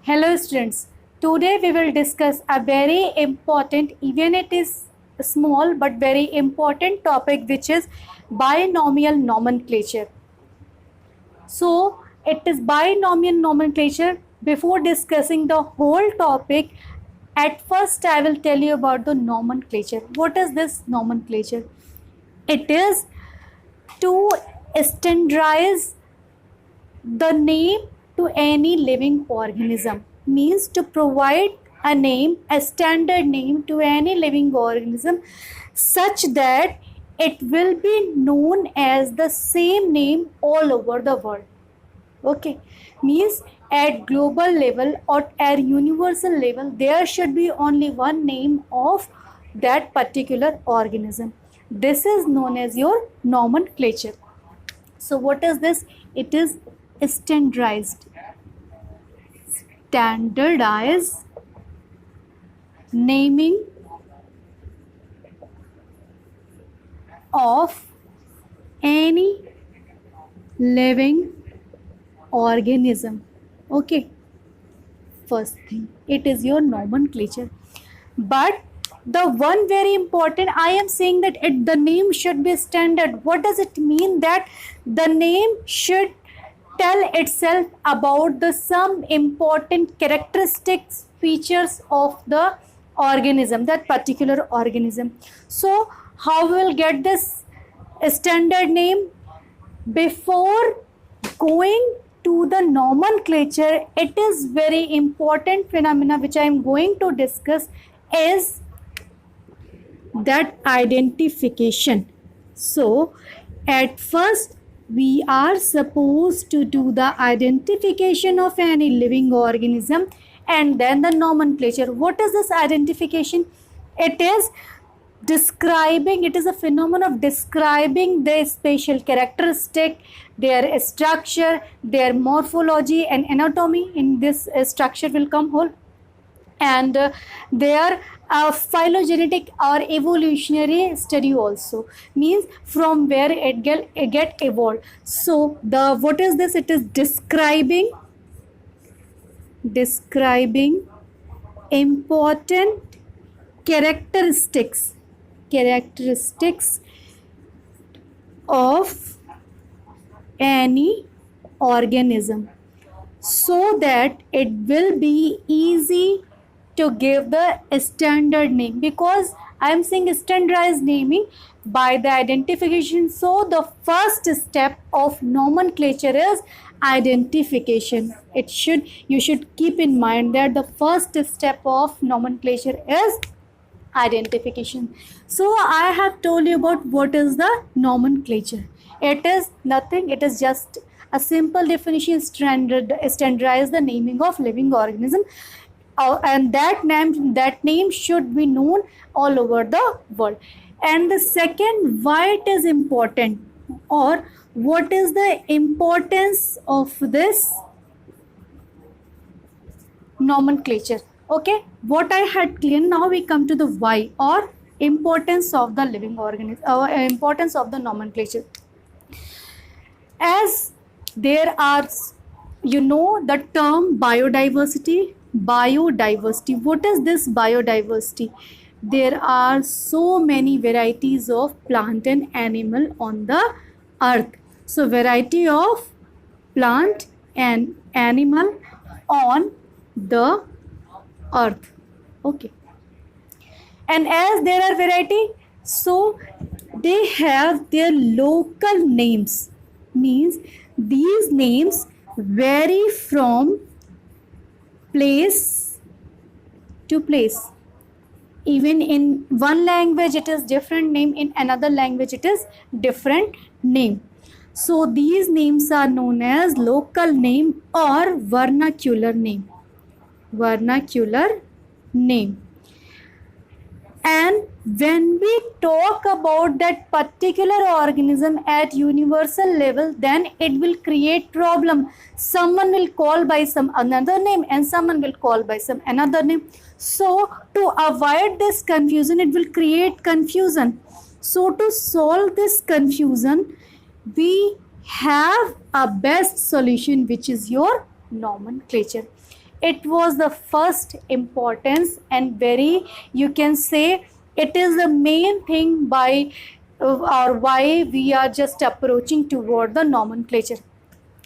Hello students, today we will discuss a very important, even it is small but very important topic, which is binomial nomenclature. So it is binomial nomenclature. Before discussing the whole topic, at first I will tell you about the nomenclature. What is this nomenclature? It is to standardize the name to any living organism, means to provide a name, a standard name to any living organism, such that it will be known as the same name all over the world. Okay, means at global level or at universal level there should be only one name of that particular organism. This is known as your nomenclature. So what is this? It is standardized naming of any living organism. Okay, first thing, it is your nomenclature. But the one very important, I am saying that the name should be standard. What does it mean? That the name should tell itself about the some important characteristics, features of the organism, that particular organism. So how we will get this standard name? Before going to the nomenclature, it is very important phenomena which I am going to discuss is that identification. So at first we are supposed to do the identification of any living organism and then the nomenclature. What is this identification? It is describing, it is a phenomenon of describing their spatial characteristic, their structure, their morphology and anatomy. In this structure will come whole, and their phylogenetic or evolutionary study also, means from where it get evolved. So the what is this? It is describing important characteristics of any organism, so that it will be easy to give the standard name, because I am saying standardized naming by the identification. So the first step of nomenclature is identification. You should keep in mind that the first step of nomenclature is identification. So I have told you about what is the nomenclature. It is nothing, it is just a simple definition, standardize the naming of living organism, and that name should be known all over the world. And the second, why it is important, or what is the importance of this nomenclature. Okay, what I had clear. Now we come to the why, or importance of the living organism, importance of the nomenclature. As there are, the term biodiversity. What is this biodiversity? There are so many varieties of plant and animal on the earth. So variety of plant and animal on the earth. Okay, and as there are variety, so they have their local names, means these names vary from place to place. Even in one language it is different name, in another language it is different name. So these names are known as local name or vernacular name. And when we talk about that particular organism at universal level, then it will create problem. Someone will call by some another name and someone will call by some another name. So to avoid this confusion, it will create confusion. So to solve this confusion, we have a best solution, which is your nomenclature. it was the first importance and very, you can say, it is the main thing by or why we are just approaching toward the nomenclature.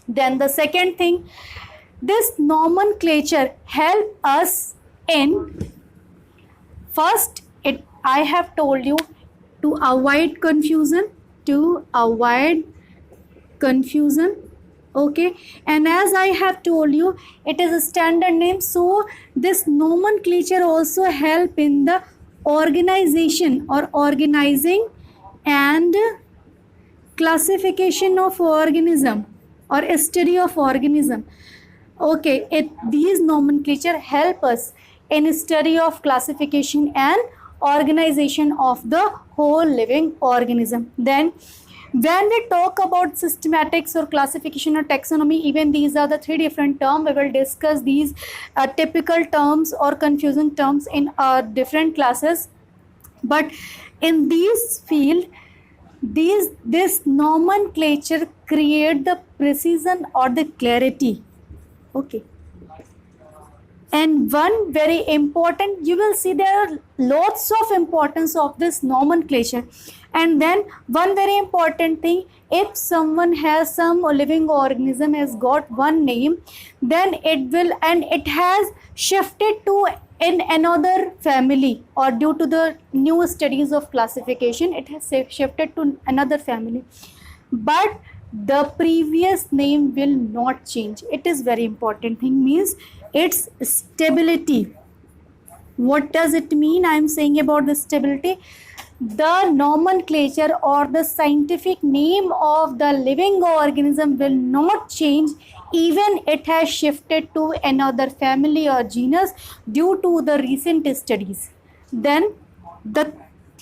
Then the second thing, this nomenclature help us in, first, it I have told you, to avoid confusion, to avoid confusion. Okay, and as I have told you, it is a standard name, so this nomenclature also help in the organization or organizing and classification of organism or study of organism. Okay, these nomenclature help us in study of classification and organization of the whole living organism. Then when we talk about systematics or classification or taxonomy, even these are the three different terms. We will discuss these typical terms or confusing terms in different classes. But in this field, this nomenclature create the precision or the clarity. Okay. And one very important, you will see there are lots of importance of this nomenclature. And then one very important thing, if someone has some living organism has got one name, then it will, and it has shifted to in another family, or due to the new studies of classification, it has shifted to another family. But the previous name will not change. It is very important thing, means its stability. What does it mean? I am saying about the stability. The nomenclature or the scientific name of the living organism will not change even it has shifted to another family or genus due to the recent studies. Then the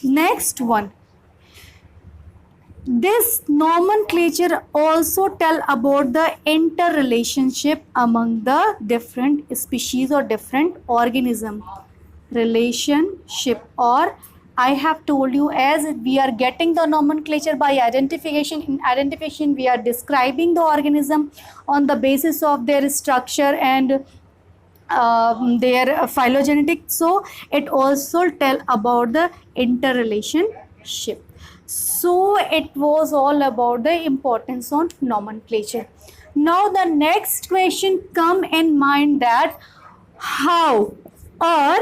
next one, this nomenclature also tell about the interrelationship among the different species or different organism. Relationship, or I have told you, as we are getting the nomenclature by identification. In identification, we are describing the organism on the basis of their structure and their phylogenetic. So it also tell about the interrelationship. So it was all about the importance on nomenclature. Now the next question come in mind, that how, or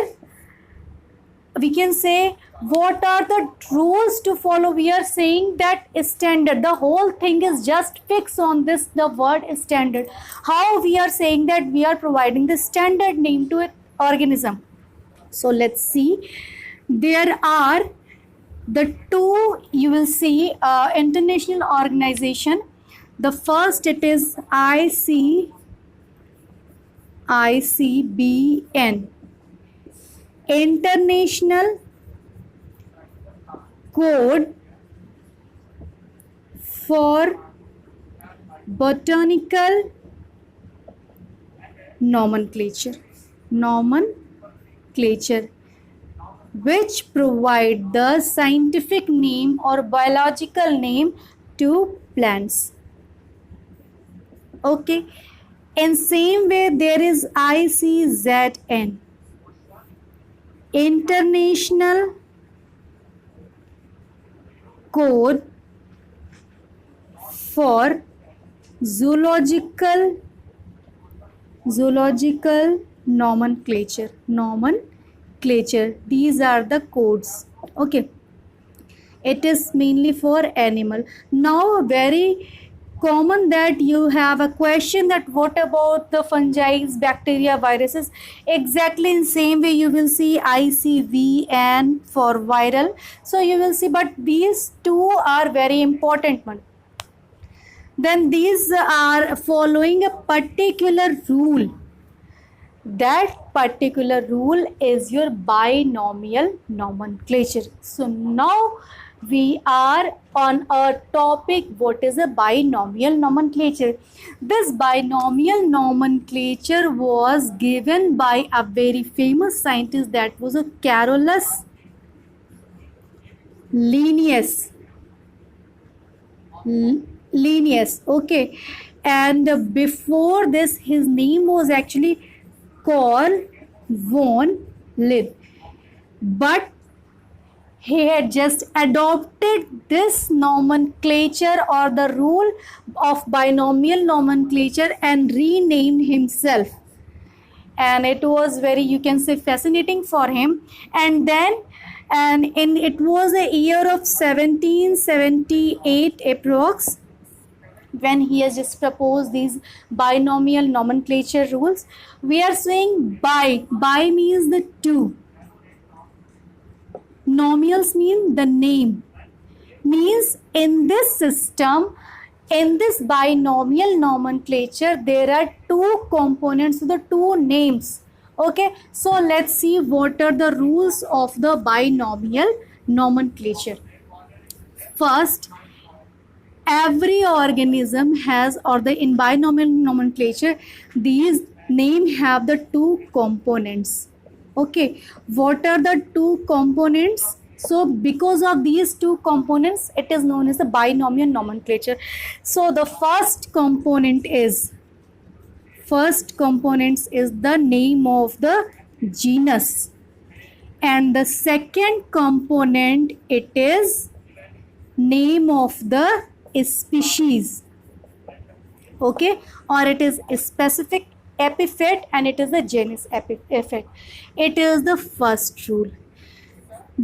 we can say, what are the rules to follow? We are saying that standard, the whole thing is just fixed on this, the word standard. How we are saying that we are providing the standard name to an organism? So let's see. There are the two, you will see, international organization. The first, it is ICBN, International Code for Botanical Nomenclature, which provide the scientific name or biological name to plants. Okay, in same way there is ICZN, International Code for Zoological Nomenclature. These are the codes. Okay, it is mainly for animal. Now very common that you have a question that what about the fungi, bacteria, viruses? Exactly in same way you will see ICVN for viral. So you will see, but these two are very important one. Then these are following a particular rule. That particular rule is your binomial nomenclature. So now we are on a topic, what is a binomial nomenclature? This binomial nomenclature was given by a very famous scientist, that was a Carolus Linnaeus. Okay, and before this his name was actually Carl von Linné. But he had just adopted this nomenclature or the rule of binomial nomenclature and renamed himself. And it was very, you can say, fascinating for him. And then, and in it was a year of 1778 approx, when he has just proposed these binomial nomenclature rules. We are saying by means the two, nominals mean the name, means in this system, in this binomial nomenclature, there are two components, the two names. Okay, so let's see what are the rules of the binomial nomenclature. First, every organism has, or the in binomial nomenclature, these name have the two components. Okay, what are the two components? So because of these two components, it is known as the binomial nomenclature. So the first component is the name of the genus, and the second component, it is name of the species. Okay, or it is a specific epithet and it is the genus epithet. It is the first rule.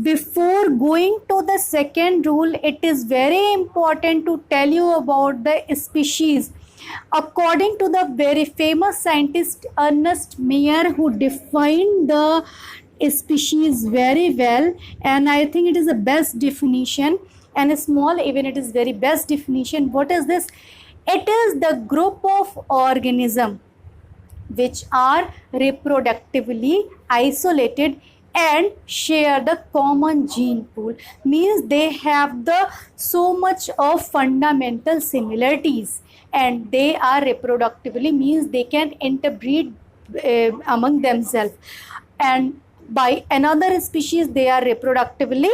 Before going to the second rule, it is very important to tell you about the species. According to the very famous scientist Ernest Mayr, who defined the species very well, and I think it is the best definition, and a small even it is very best definition. What is this? It is the group of organism which are reproductively isolated and share the common gene pool, means they have the so much of fundamental similarities, and they are reproductively, means they can interbreed among themselves, and by another species they are reproductively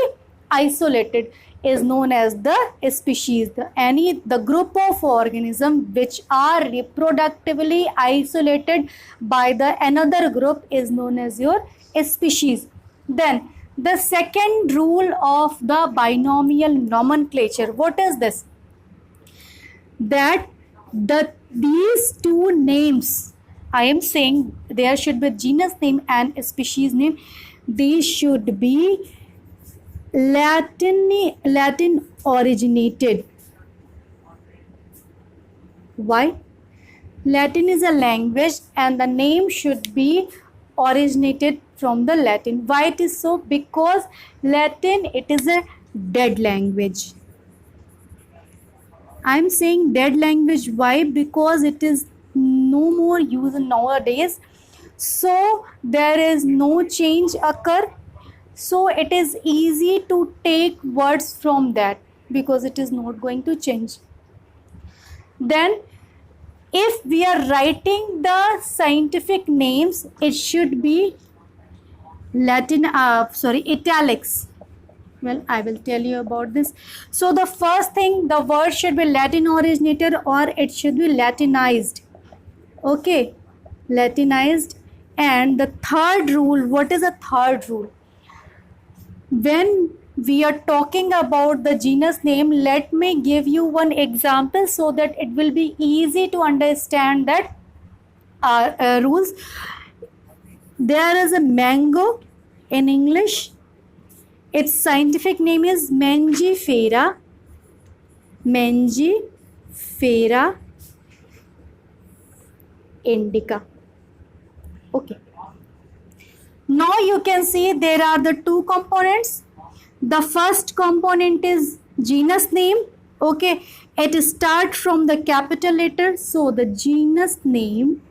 isolated, is known as the species. The group of organisms which are reproductively isolated by the another group is known as your species. Then the second rule of the binomial nomenclature, what is this? That these two names, I am saying there should be genus name and species name, these should be Latin originated. Why? Latin is a language and the name should be originated from the Latin. Why it is so? Because Latin, it is a dead language. I am saying dead language. Why? Because it is no more used nowadays. So there is no change occur. So it is easy to take words from that because it is not going to change. Then if we are writing the scientific names, it should be italics. Well, I will tell you about this. So the first thing, the word should be Latin originated or it should be Latinized. Okay, Latinized. And the third rule, what is the third rule? When we are talking about the genus name, let me give you one example so that it will be easy to understand that rules. There is a mango in English. Its scientific name is Mangifera indica. Okay. Now you can see there are the two components. The first component is genus name. Okay, it starts from the capital letter. So the genus name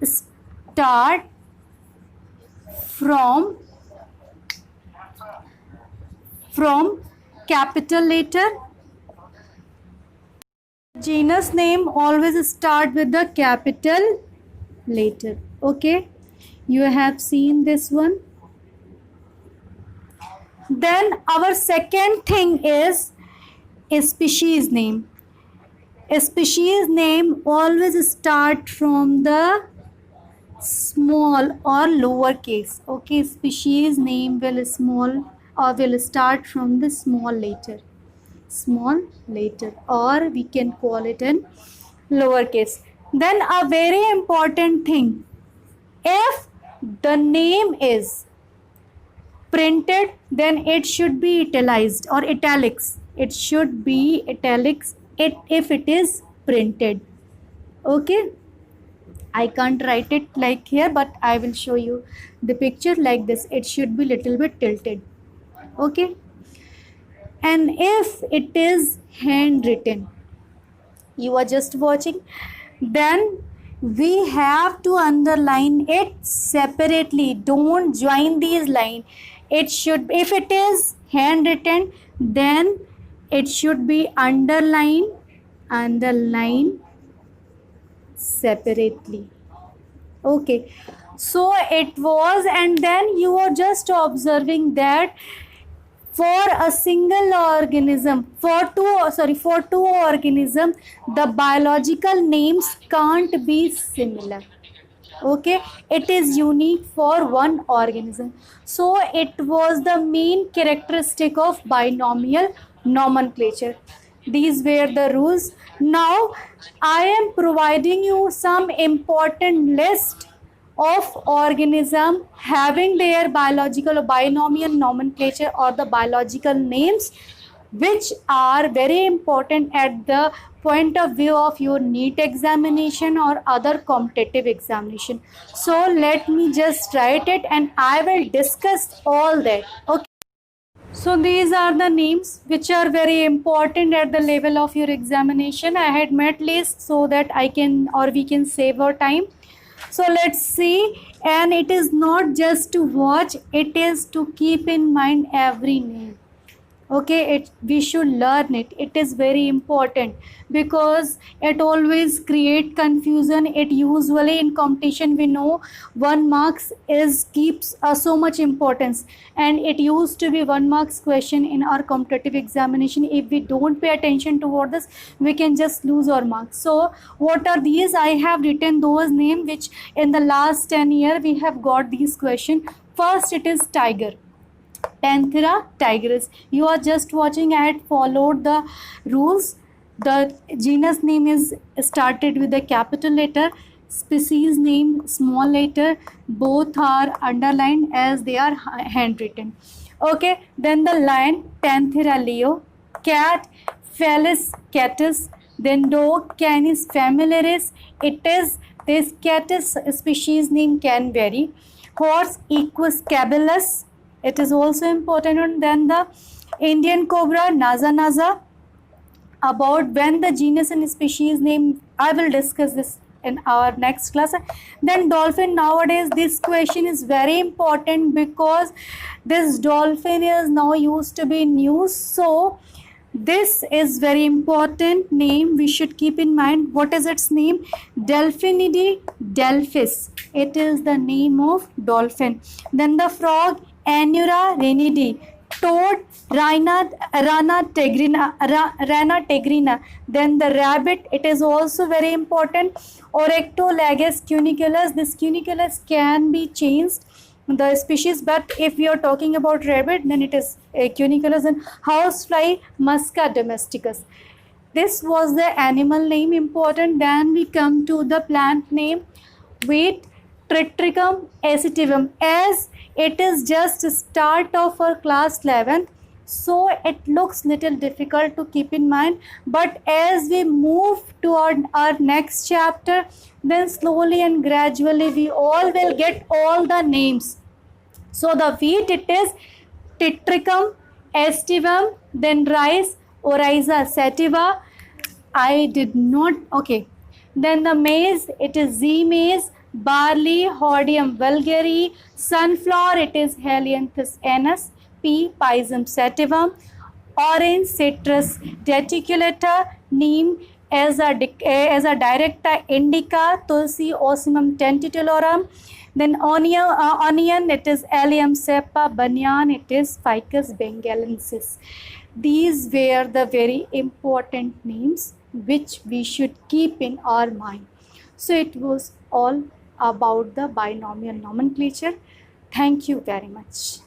start from capital letter. Genus name always start with the capital letter. Okay, you have seen this one. Then our second thing is a species name. A species name always start from the small or lowercase. Okay, species name will small or will start from the small letter. Small letter, or we can call it in lowercase. Then a very important thing, if the name is printed, then it should be italicized or italics. It should be italics if it is printed. Okay, I can't write it like here, but I will show you the picture like this. It should be little bit tilted. Okay, and if it is handwritten, you are just watching, then we have to underline it separately. Don't join these lines. It should, if it is handwritten, then it should be underline separately. Okay, so it was, and then you are just observing that for a single organism, for two organisms, the biological names can't be similar. Okay, it is unique for one organism. So it was the main characteristic of binomial nomenclature. These were the rules. Now I am providing you some important list of organism having their biological or binomial nomenclature or the biological names, which are very important at the point of view of your NEET examination or other competitive examination. So let me just write it and I will discuss all that. Okay. So these are the names which are very important at the level of your examination. I had made list so that I can, or we can save our time. So let's see, and it is not just to watch, it is to keep in mind every name. Okay, we should learn it. It is very important because it always create confusion. It usually in competition, we know 1 marks is keeps so much importance, and it used to be 1 marks question in our competitive examination. If we don't pay attention toward this, we can just lose our marks. So what are these? I have written those names which in the last 10 years we have got these question. First, it is tiger. Panthera tigris. You are just watching. I had followed the rules. The genus name is started with a capital letter. Species name small letter. Both are underlined as they are handwritten. Okay. Then the lion, Panthera leo. Cat, Felis catus. Then dog, Canis familiaris. It is this catus species name can vary. Horse, Equus caballus. It is also important. Then the Indian cobra, Naza naza. About when the genus and species name, I will discuss this in our next class. Then dolphin, nowadays this question is very important because this dolphin is now used to be in news. So this is very important name we should keep in mind. What is its name? Delphinidae delphis. It is the name of dolphin. Then the frog, Anura renidae. Toad, Rana tegrina. Then the rabbit, it is also very important. Oryctolagus cuniculus. This cuniculus can be changed the species, but if we are talking about rabbit, then it is cuniculus. And housefly, Musca domesticus. This was the animal name important. Then we come to the plant name. Wheat, Triticum acetivum. As it is just start of our class 11, so it looks little difficult to keep in mind, but as we move toward our next chapter, then slowly and gradually we all will get all the names. So the wheat, it is Triticum acetivum. Then rice, Oryza sativa. I did not, okay. Then the maize, it is Z maize. Barley, Hordeum vulgare. Sunflower, it is Helianthus anus. Pea, Pisum sativum. Orange, Citrus denticulata. Neem, as a directa indica. Tulsi, Ocimum tentikulorum. Then onion, it is Allium cepa. Banyan, it is Ficus bengalensis. These were the very important names which we should keep in our mind. So it was all about the binomial nomenclature. Thank you very much.